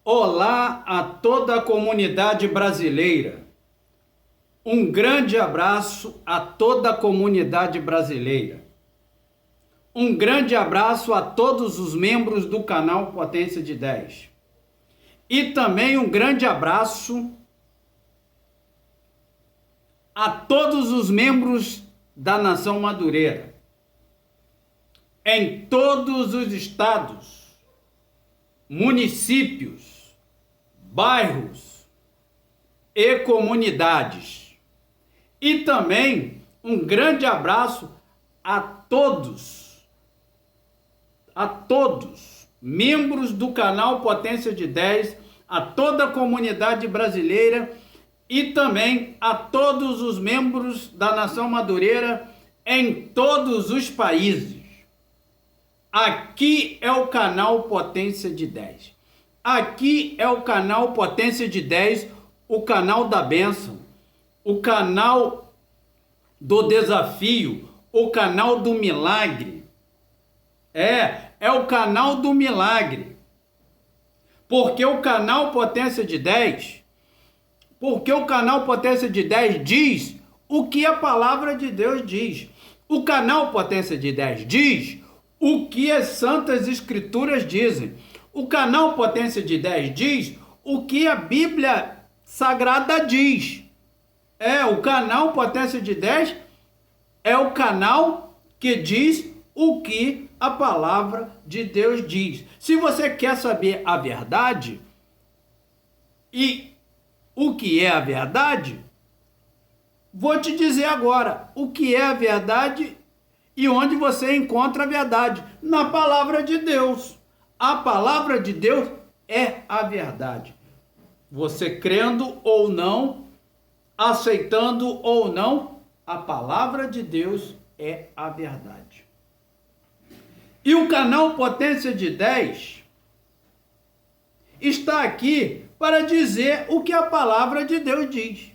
Olá a toda a comunidade brasileira. Um grande abraço a toda a comunidade brasileira. Um grande abraço a todos os membros do canal Potência de 10. E também um grande abraço a todos os membros da Nação Madureira, em todos os estados, municípios, bairros e comunidades. E também um grande abraço a todos membros do canal Potência de 10, a toda a comunidade brasileira e também a todos os membros da Nação Madureira em todos os países. Aqui é o canal Potência de 10. Aqui é o canal Potência de 10, o canal da bênção, o canal do desafio, o canal do milagre. É o canal do milagre. Porque o canal Potência de 10, diz o que a palavra de Deus diz. O canal Potência de 10 diz o que as Santas Escrituras dizem. O canal Potência de 10 diz o que a Bíblia Sagrada diz. O canal Potência de 10 é o canal que diz o que a palavra de Deus diz. Se você quer saber a verdade e o que é a verdade, vou te dizer agora o que é a verdade e onde você encontra a verdade. Na palavra de Deus. A palavra de Deus é a verdade. Você crendo ou não, aceitando ou não, a palavra de Deus é a verdade. E o canal Potência de 10 está aqui para dizer o que a palavra de Deus diz.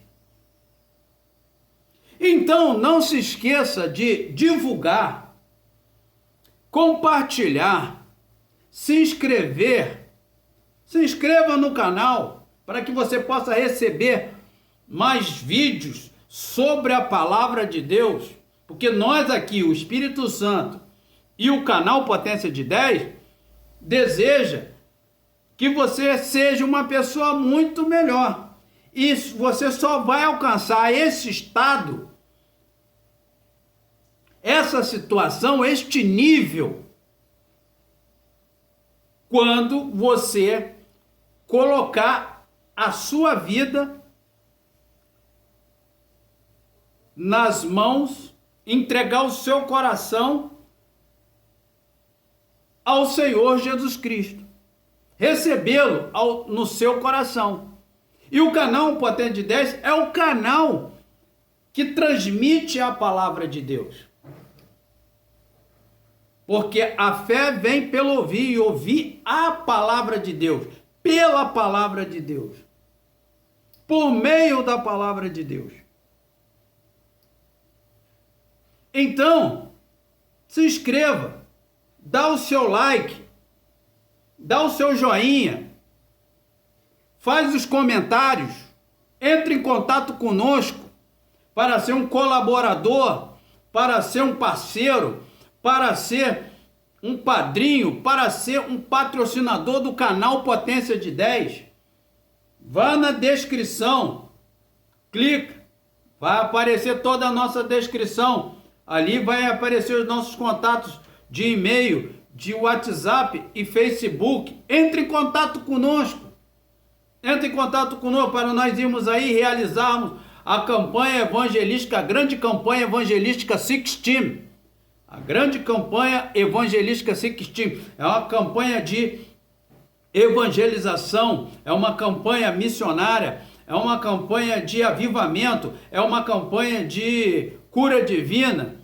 Então, não se esqueça de divulgar, compartilhar, se inscrever. Se inscreva no canal para que você possa receber mais vídeos sobre a palavra de Deus. Porque nós aqui, o Espírito Santo e o canal Potência de 10, deseja que você seja uma pessoa muito melhor. E você só vai alcançar esse estado, essa situação, este nível, quando você colocar a sua vida nas mãos, entregar o seu coração ao Senhor Jesus Cristo, recebê-lo no seu coração. E o canal Potência de 10 é o canal que transmite a palavra de Deus. Porque a fé vem pelo ouvir, e ouvir a palavra de Deus, pela palavra de Deus, por meio da palavra de Deus. Então, se inscreva, dá o seu like, dá o seu joinha, faz os comentários, entre em contato conosco para ser um colaborador, para ser um parceiro, para ser um padrinho, para ser um patrocinador do canal Potência de 10. Vá na descrição, clica, vai aparecer toda a nossa descrição. Ali vai aparecer os nossos contatos de e-mail, de WhatsApp e Facebook. Entre em contato conosco. Entre em contato conosco para nós irmos aí realizarmos a campanha evangelística, a grande campanha evangelística Six Team. A grande campanha evangelística Six Team. É uma campanha de evangelização, é uma campanha missionária, é uma campanha de avivamento, é uma campanha de cura divina.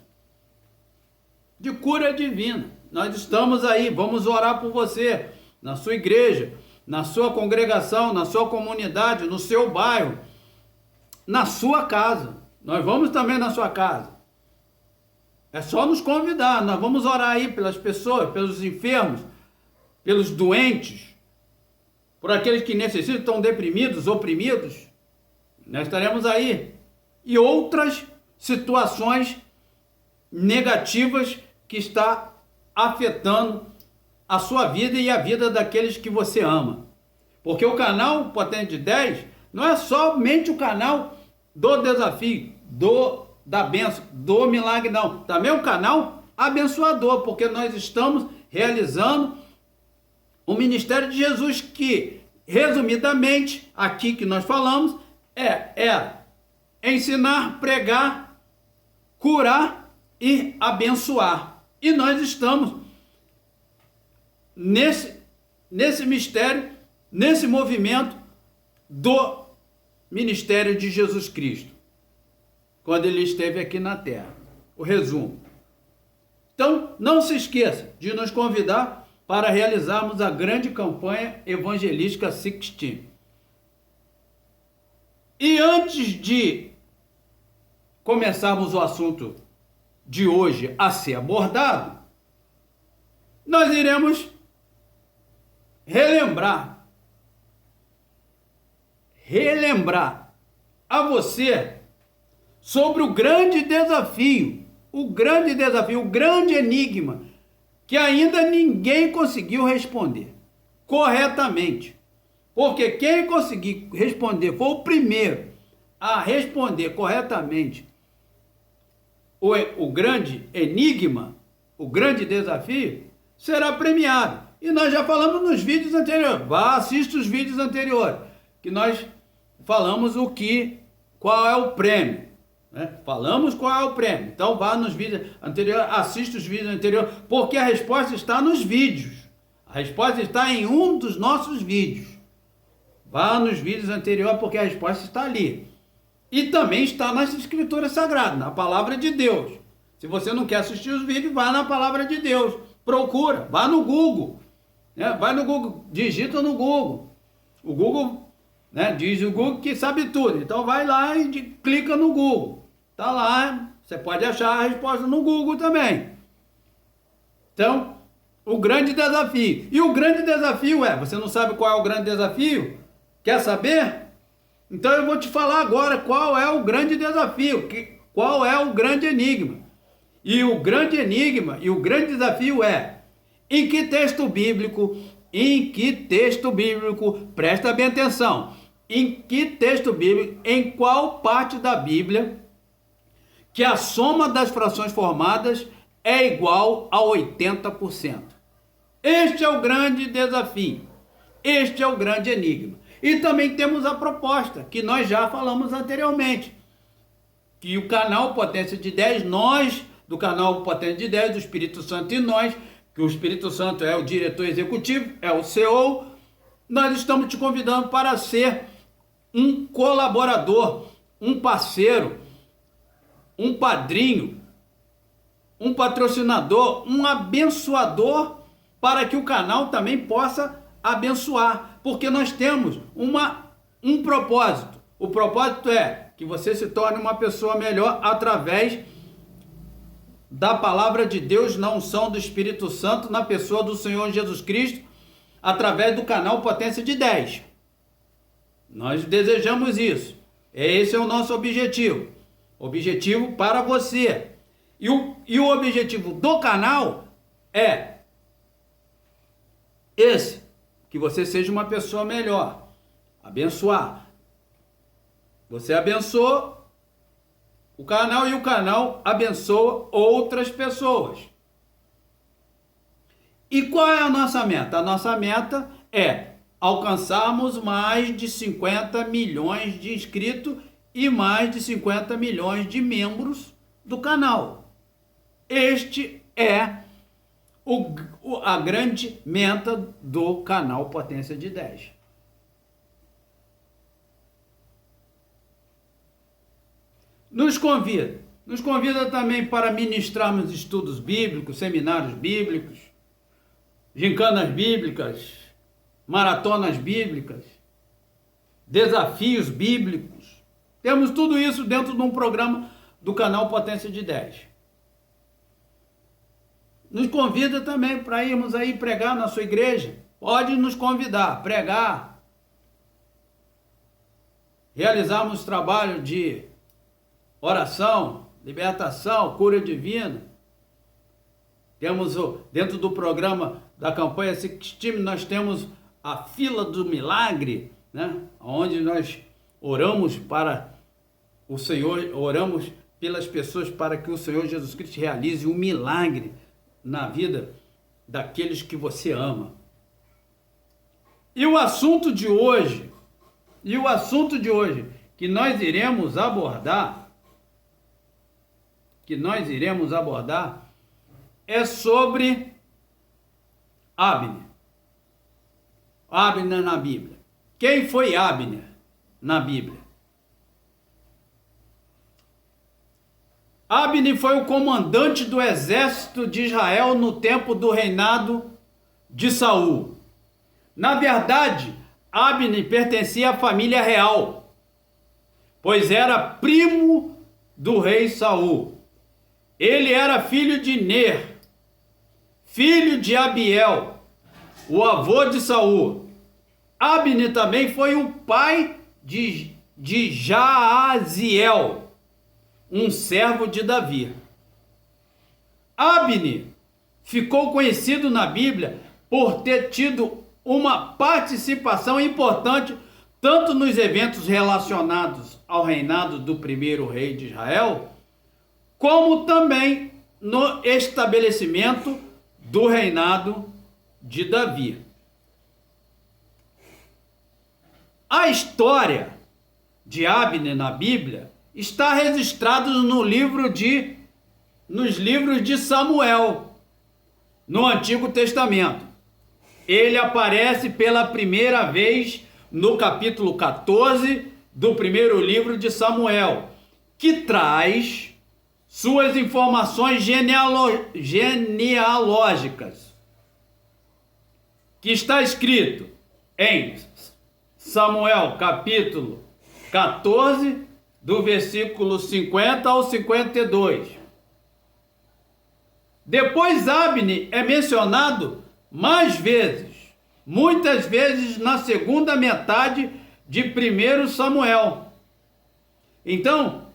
De cura divina. Nós estamos aí, vamos orar por você, na sua igreja, na sua congregação, na sua comunidade, no seu bairro, na sua casa. Nós vamos também na sua casa. É só nos convidar, nós vamos orar aí pelas pessoas, pelos enfermos, pelos doentes. por aqueles que necessitam, estão deprimidos, oprimidos, nós estaremos aí. E outras situações negativas que está afetando a sua vida e a vida daqueles que você ama. Porque o canal Potência de 10 não é somente o canal do desafio, da bênção, do milagre, não. Também é um canal abençoador, porque nós estamos realizando o ministério de Jesus, que, resumidamente, aqui que nós falamos, é ensinar, pregar, curar e abençoar. E nós estamos nesse mistério, nesse movimento do ministério de Jesus Cristo, quando ele esteve aqui na terra. O resumo. Então, não se esqueça de nos convidar para realizarmos a grande campanha evangelística 16. E antes de começarmos o assunto de hoje a ser abordado, nós iremos relembrar a você sobre o grande desafio, o grande enigma, que ainda ninguém conseguiu responder corretamente. Porque quem conseguir responder foi o primeiro a responder corretamente o grande enigma, o grande desafio, será premiado. E nós já falamos nos vídeos anteriores. Vá, assista os vídeos anteriores, que nós falamos qual é o prêmio. Né? Falamos qual é o prêmio. Então vá nos vídeos anteriores, assista os vídeos anteriores, porque a resposta está nos vídeos. A resposta está em um dos nossos vídeos. Vá nos vídeos anteriores, porque a resposta está ali. E também está nas escrituras sagradas, na palavra de Deus. Se você não quer assistir os vídeos, vá na palavra de Deus. Procura, vá no Google. Né? Vai no Google, digita no Google. O Google, né, diz o Google que sabe tudo. Então vai lá e clica no Google. Está lá, você pode achar a resposta no Google também. Então, o grande desafio. E o grande desafio você não sabe qual é o grande desafio? Quer saber? Então eu vou te falar agora qual é o grande desafio, qual é o grande enigma. E o grande enigma e o grande desafio em que texto bíblico, presta bem atenção, em que texto bíblico, em qual parte da Bíblia que a soma das frações formadas é igual a 80%. Este é o grande desafio, este é o grande enigma. E também temos a proposta, que nós já falamos anteriormente, que o canal Potência de 10, nós, do canal Potência de 10, do Espírito Santo e nós, que o Espírito Santo é o diretor executivo, é o CEO, nós estamos te convidando para ser um colaborador, um parceiro, um padrinho, um patrocinador, um abençoador, para que o canal também possa abençoar, porque nós temos um propósito. O propósito é que você se torne uma pessoa melhor através da palavra de Deus, na unção do Espírito Santo, na pessoa do Senhor Jesus Cristo, através do canal Potência de 10. Nós desejamos isso. Esse é o nosso objetivo. Objetivo para você. E o objetivo do canal é esse, que você seja uma pessoa melhor. Abençoar. Você abençoa o canal e o canal abençoa outras pessoas. E qual é a nossa meta? A nossa meta é alcançarmos mais de 50 milhões de inscritos e mais de 50 milhões de membros do canal. Este é a grande meta do canal Potência de 10. Nos convida também para ministrarmos estudos bíblicos, seminários bíblicos, gincanas bíblicas, maratonas bíblicas, desafios bíblicos. Temos tudo isso dentro de um programa do canal Potência de 10. Nos convida também para irmos aí pregar na sua igreja, pode nos convidar, pregar, realizarmos trabalho de oração, libertação, cura divina. Temos dentro do programa da campanha Sixtime, nós temos a fila do milagre, né? Onde nós oramos para o Senhor, oramos pelas pessoas para que o Senhor Jesus Cristo realize um milagre na vida daqueles que você ama. E o assunto de hoje que nós iremos abordar, é sobre Abner. Abner na Bíblia. Quem foi Abner na Bíblia? Abner foi o comandante do exército de Israel no tempo do reinado de Saul. Na verdade, Abner pertencia à família real, pois era primo do rei Saul. Ele era filho de Ner, filho de Abiel, o avô de Saul. Abner também foi o pai de Jaaziel, um servo de Davi. Abner ficou conhecido na Bíblia por ter tido uma participação importante tanto nos eventos relacionados ao reinado do primeiro rei de Israel, como também no estabelecimento do reinado de Davi. A história de Abner na Bíblia está registrada nos livros de Samuel, no Antigo Testamento. Ele aparece pela primeira vez no capítulo 14 do primeiro livro de Samuel, que traz suas informações genealógicas, que está escrito em Samuel capítulo 14, do versículo 50 ao 52. Depois Abner é mencionado mais vezes, muitas vezes na segunda metade de 1 Samuel. Então,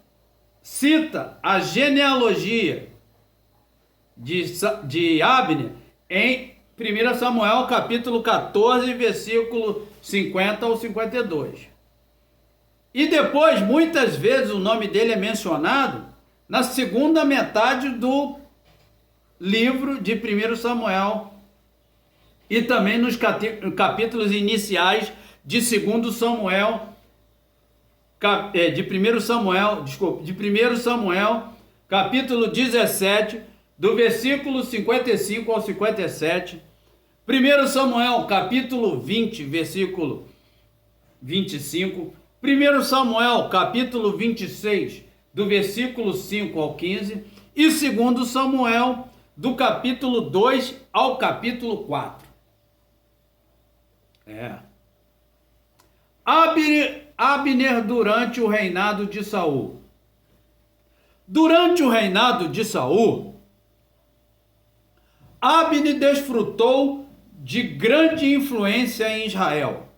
cita a genealogia de Abner em 1 Samuel capítulo 14, versículo 50 ao 52. E depois, muitas vezes, o nome dele é mencionado na segunda metade do livro de 1 Samuel e também nos capítulos iniciais de 2 Samuel, de 1 Samuel, capítulo 17, do versículo 55 ao 57, 1 Samuel, capítulo 20, versículo 25, 1 Samuel, capítulo 26, do versículo 5 ao 15, e 2 Samuel, do capítulo 2 ao capítulo 4. Abner durante o reinado de Saul. Durante o reinado de Saul, Abner desfrutou de grande influência em Israel.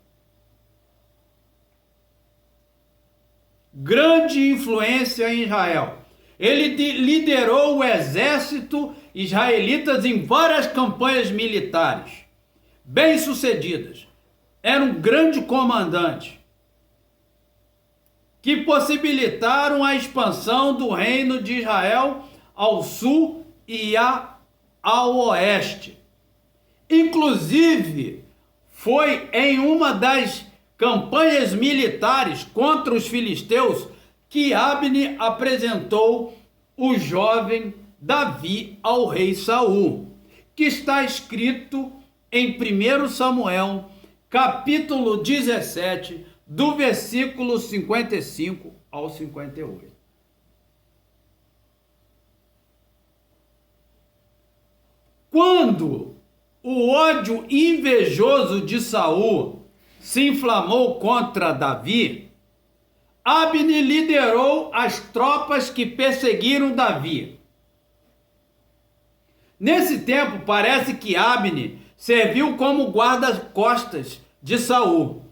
Grande influência em Israel. Ele liderou o exército israelita em várias campanhas militares bem-sucedidas. Era um grande comandante que possibilitaram a expansão do reino de Israel ao sul e ao oeste. Inclusive, foi em uma das campanhas militares contra os filisteus que Abner apresentou o jovem Davi ao rei Saul, que está escrito em 1 Samuel, capítulo 17, do versículo 55 ao 58. Quando o ódio invejoso de Saul se inflamou contra Davi, Abner liderou as tropas que perseguiram Davi. Nesse tempo, parece que Abner serviu como guarda-costas de Saul.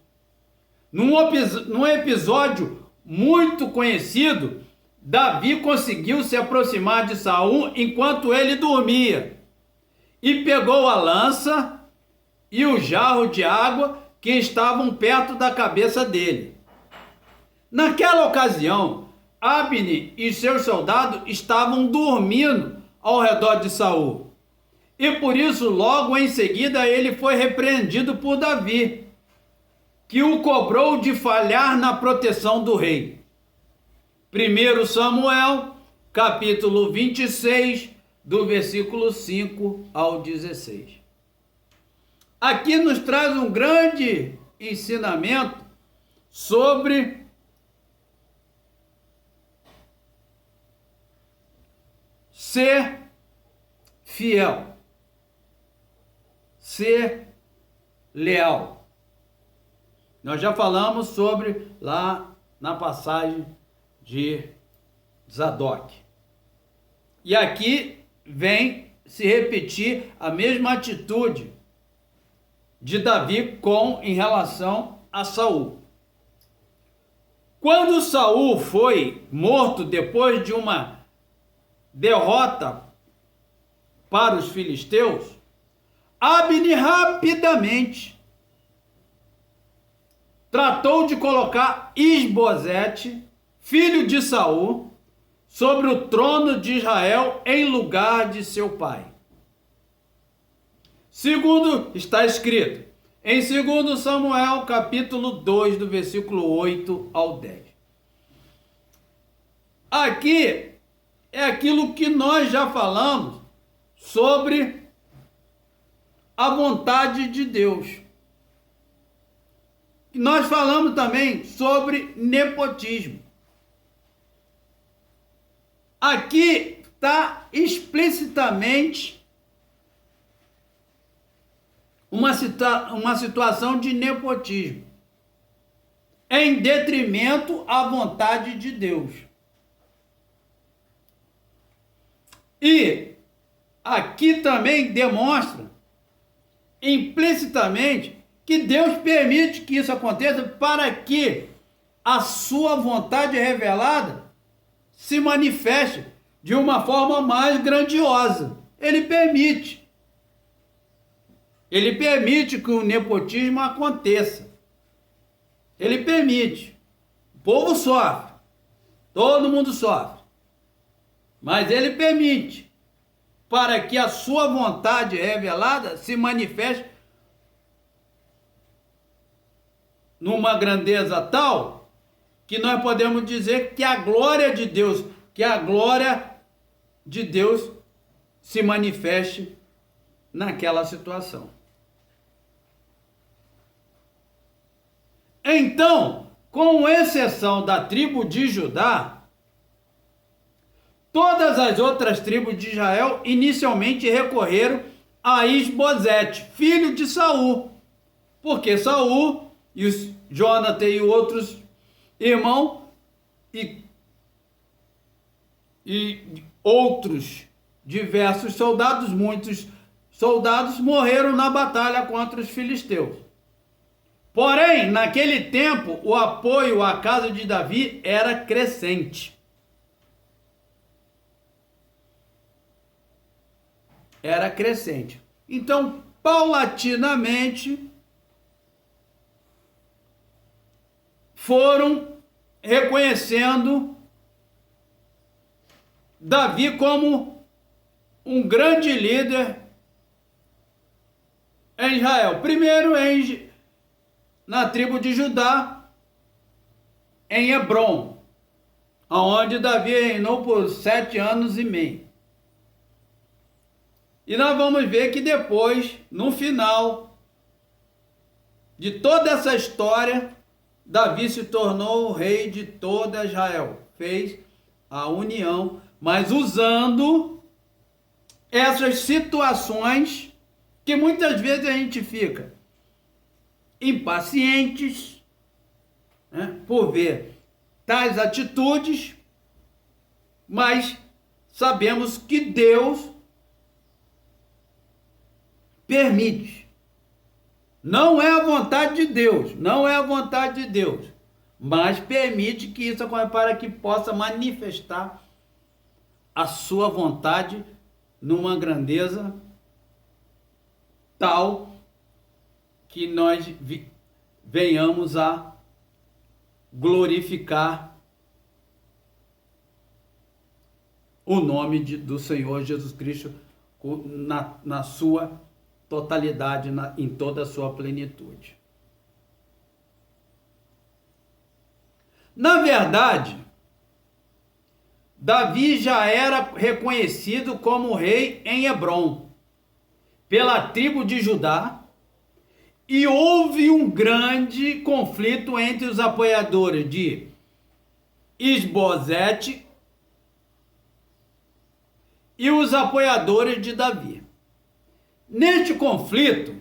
Num episódio muito conhecido, Davi conseguiu se aproximar de Saul enquanto ele dormia e pegou a lança e o jarro de água que estavam perto da cabeça dele. Naquela ocasião, Abner e seus soldados estavam dormindo ao redor de Saul. E por isso, logo em seguida, ele foi repreendido por Davi, que o cobrou de falhar na proteção do rei. 1 Samuel, capítulo 26, do versículo 5 ao 16. Aqui nos traz um grande ensinamento sobre ser fiel, ser leal. Nós já falamos sobre lá na passagem de Zadok. E aqui vem se repetir a mesma atitude de Davi em relação a Saul. Quando Saul foi morto depois de uma derrota para os filisteus, Abner rapidamente tratou de colocar Isbosete, filho de Saul, sobre o trono de Israel em lugar de seu pai. Segundo está escrito em 2 Samuel, capítulo 2, do versículo 8 ao 10. Aqui é aquilo que nós já falamos sobre a vontade de Deus. Nós falamos também sobre nepotismo. Aqui está explicitamente uma situação de nepotismo, em detrimento à vontade de Deus. E aqui também demonstra implicitamente que Deus permite que isso aconteça para que a sua vontade revelada se manifeste de uma forma mais grandiosa. Ele permite que o nepotismo aconteça. Ele permite. O povo sofre. Todo mundo sofre. Mas ele permite para que a sua vontade revelada se manifeste numa grandeza tal que nós podemos dizer que a glória de Deus se manifeste naquela situação. Então, com exceção da tribo de Judá, todas as outras tribos de Israel inicialmente recorreram a Isbosete, filho de Saul, porque Saul e os Jonathan e outros irmãos e outros diversos soldados, muitos soldados morreram na batalha contra os filisteus. Porém, naquele tempo, o apoio à casa de Davi era crescente. Era crescente. Então, paulatinamente, foram reconhecendo Davi como um grande líder em Israel. Primeiro na tribo de Judá, em Hebrom, onde Davi reinou por 7 anos e meio. E nós vamos ver que depois, no final de toda essa história, Davi se tornou o rei de toda Israel. Fez a união, mas usando essas situações que muitas vezes a gente fica impacientes, né, por ver tais atitudes, mas sabemos que Deus permite. Não é a vontade de Deus, não é a vontade de Deus, mas permite que isso aconteça para que possa manifestar a sua vontade numa grandeza tal que nós venhamos a glorificar o nome do Senhor Jesus Cristo na sua totalidade, em toda a sua plenitude. Na verdade, Davi já era reconhecido como rei em Hebrom, pela tribo de Judá, e houve um grande conflito entre os apoiadores de Isbosete e os apoiadores de Davi. Neste conflito,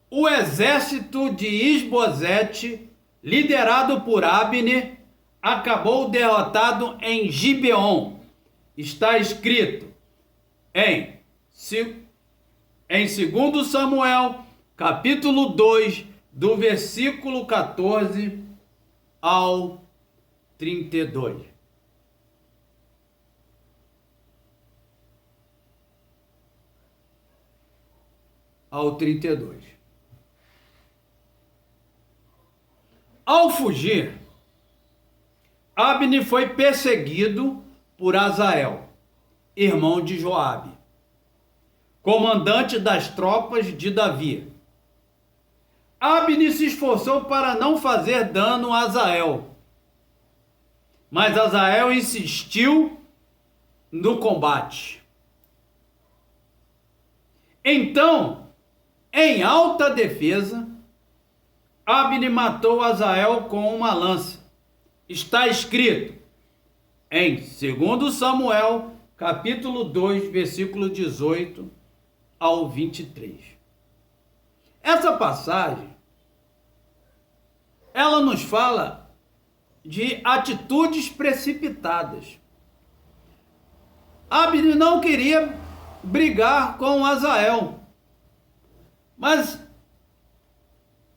o exército de Isbosete, liderado por Abner, acabou derrotado em Gibeon. Está escrito em 2 Samuel, capítulo 2, do versículo 14 ao 32. Ao 32. Ao fugir, Abner foi perseguido por Azael, irmão de Joabe, comandante das tropas de Davi. Abner se esforçou para não fazer dano a Azael, mas Azael insistiu no combate. Então, em alta defesa, Abner matou Azael com uma lança. Está escrito em 2 Samuel, capítulo 2, versículo 18 ao 23. Essa passagem, ela nos fala de atitudes precipitadas. Abner não queria brigar com Azael, mas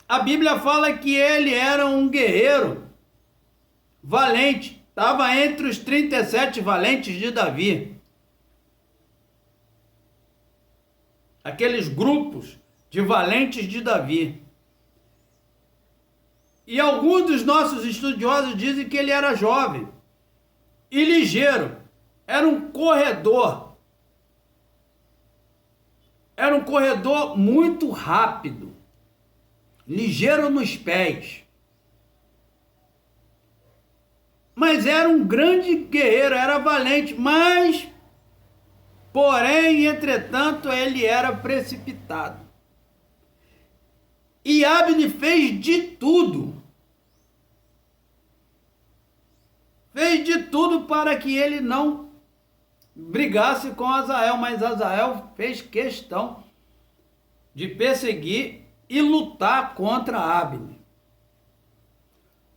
a Bíblia fala que ele era um guerreiro valente, estava entre os 37 valentes de Davi. Aqueles grupos de valentes de Davi. E alguns dos nossos estudiosos dizem que ele era jovem e ligeiro, era um corredor. Era um corredor muito rápido, ligeiro nos pés. Mas era um grande guerreiro, era valente, mas, porém, entretanto, ele era precipitado. E Abner fez de tudo. Fez de tudo para que ele não brigasse com Azael, mas Azael fez questão de perseguir e lutar contra Abner.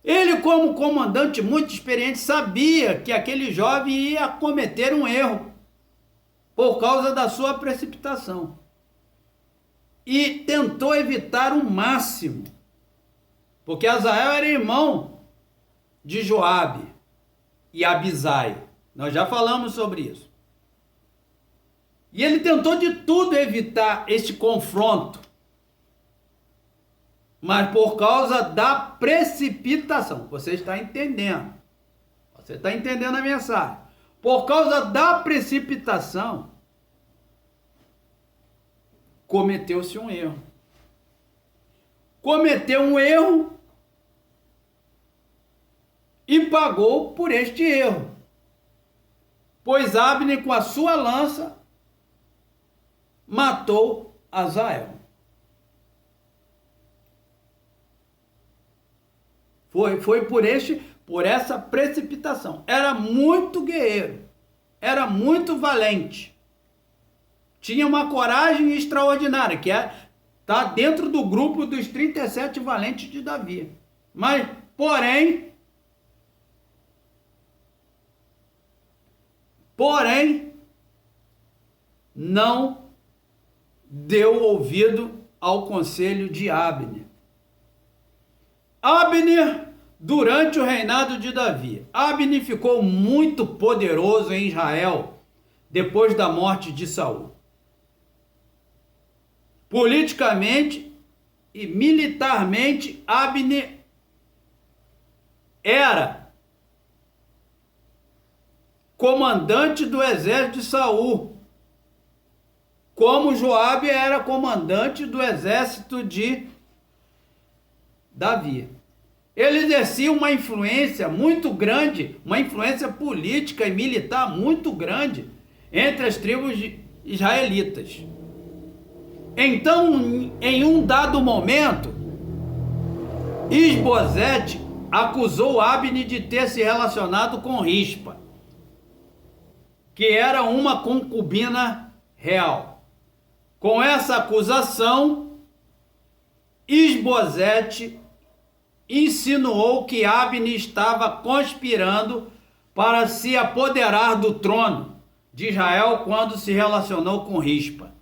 Ele, como comandante muito experiente, sabia que aquele jovem ia cometer um erro por causa da sua precipitação. E tentou evitar o máximo, porque Azael era irmão de Joabe e Abisai. Nós já falamos sobre isso. E ele tentou de tudo evitar este confronto, mas por causa da precipitação. Você está entendendo? Você está entendendo a mensagem? Por causa da precipitação, cometeu-se um erro. Cometeu um erro e pagou por este erro. Pois Abner, com a sua lança, matou Azael. Foi por essa precipitação. Era muito guerreiro, era muito valente, tinha uma coragem extraordinária, que está dentro do grupo dos 37 valentes de Davi. Mas, porém, não deu ouvido ao conselho de Abner. Abner, durante o reinado de Davi, Abner ficou muito poderoso em Israel depois da morte de Saul. Politicamente e militarmente, Abner era comandante do exército de Saul, como Joabe era comandante do exército de Davi. Ele exercia uma influência muito grande, uma influência política e militar muito grande entre as tribos israelitas. Então, em um dado momento, Isbosete acusou Abner de ter se relacionado com Rispa, que era uma concubina real. Com essa acusação, Isbosete insinuou que Abner estava conspirando para se apoderar do trono de Israel quando se relacionou com Rispa.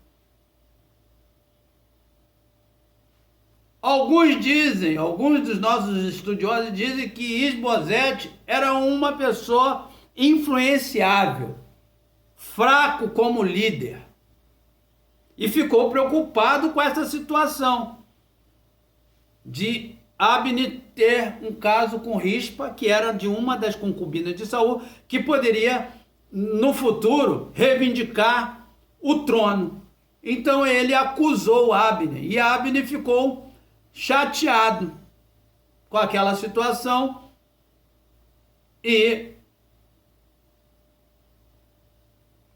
Alguns dos nossos estudiosos dizem que Isbosete era uma pessoa influenciável, fraco como líder, e ficou preocupado com essa situação de Abner ter um caso com Rispa, que era de uma das concubinas de Saul, que poderia, no futuro, reivindicar o trono. Então ele acusou Abner, e Abner ficou chateado com aquela situação e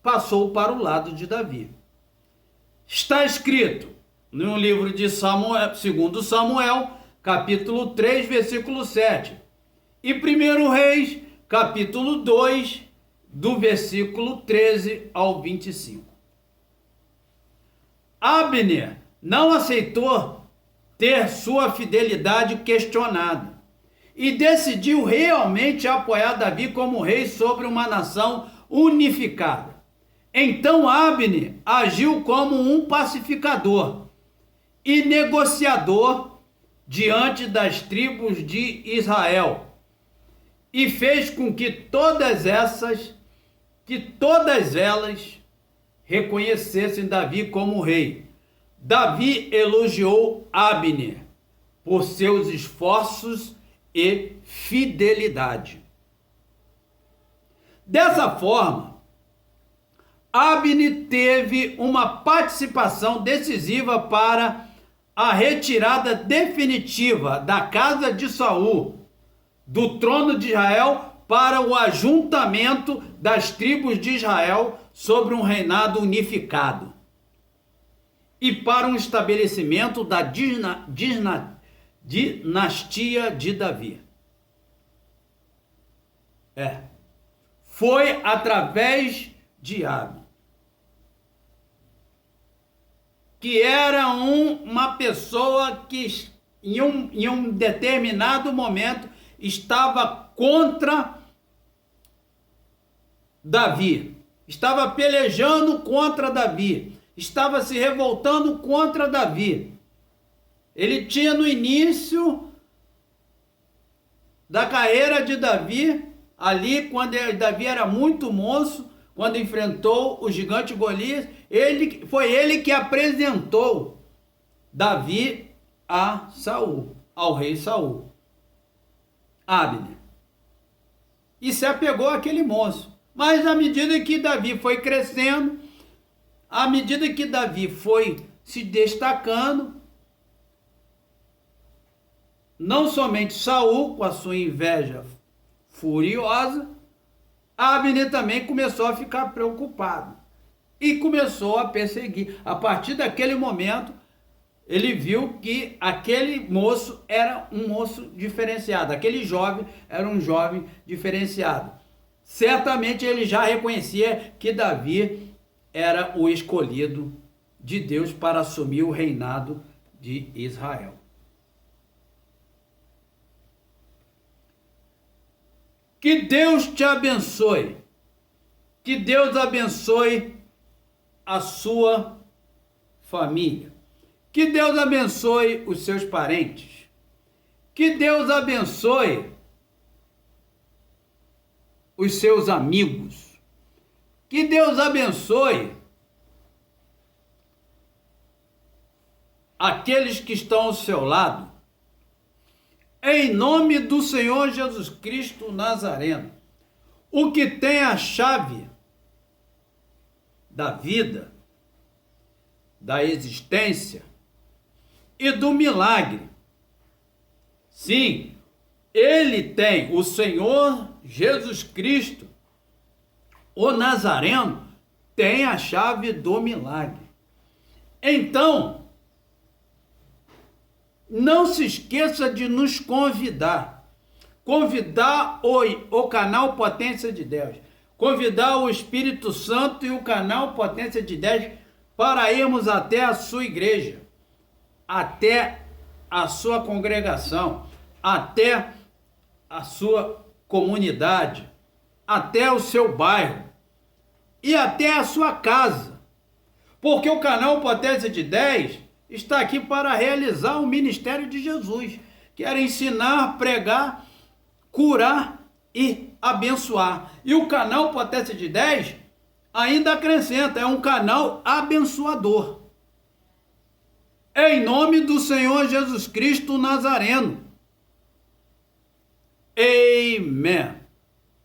passou para o lado de Davi. Está escrito no livro de Samuel, 2 Samuel, capítulo 3, versículo 7, e 1 Reis, capítulo 2, do versículo 13 ao 25. Abner não aceitou ter sua fidelidade questionada e decidiu realmente apoiar Davi como rei sobre uma nação unificada. Então Abner agiu como um pacificador e negociador diante das tribos de Israel e fez com que todas elas reconhecessem Davi como rei. Davi elogiou Abner por seus esforços e fidelidade. Dessa forma, Abner teve uma participação decisiva para a retirada definitiva da casa de Saul do trono de Israel para o ajuntamento das tribos de Israel sobre um reinado unificado e para um estabelecimento da dinastia de Davi. Foi através de Abner, que era uma pessoa que em um determinado momento estava contra Davi, estava pelejando contra Davi, estava se revoltando contra Davi. Ele tinha no início da carreira de Davi, ali quando Davi era muito moço, quando enfrentou o gigante Golias, foi ele que apresentou Davi a Saul, ao rei Saul, Abner, e se apegou àquele moço. Mas à medida que Davi foi crescendo, à medida que Davi foi se destacando, não somente Saul, com a sua inveja furiosa, Abner também começou a ficar preocupado e começou a perseguir. A partir daquele momento, ele viu que aquele moço era um moço diferenciado, aquele jovem era um jovem diferenciado. Certamente ele já reconhecia que Davi era o escolhido de Deus para assumir o reinado de Israel. Que Deus te abençoe. Que Deus abençoe a sua família. Que Deus abençoe os seus parentes. Que Deus abençoe os seus amigos. Que Deus abençoe aqueles que estão ao seu lado. Em nome do Senhor Jesus Cristo Nazareno, o que tem a chave da vida, da existência e do milagre. Sim, ele tem, o Senhor Jesus Cristo, o Nazareno, tem a chave do milagre. Então, não se esqueça de nos convidar o canal Potência de Deus, convidar o Espírito Santo e o canal Potência de Deus para irmos até a sua igreja, até a sua congregação, até a sua comunidade, até o seu bairro e até a sua casa, porque o canal Potência de 10 está aqui para realizar o ministério de Jesus, quer ensinar, pregar, curar e abençoar. E o canal Potência de 10 ainda acrescenta, é um canal abençoador. Em nome do Senhor Jesus Cristo Nazareno. Amém.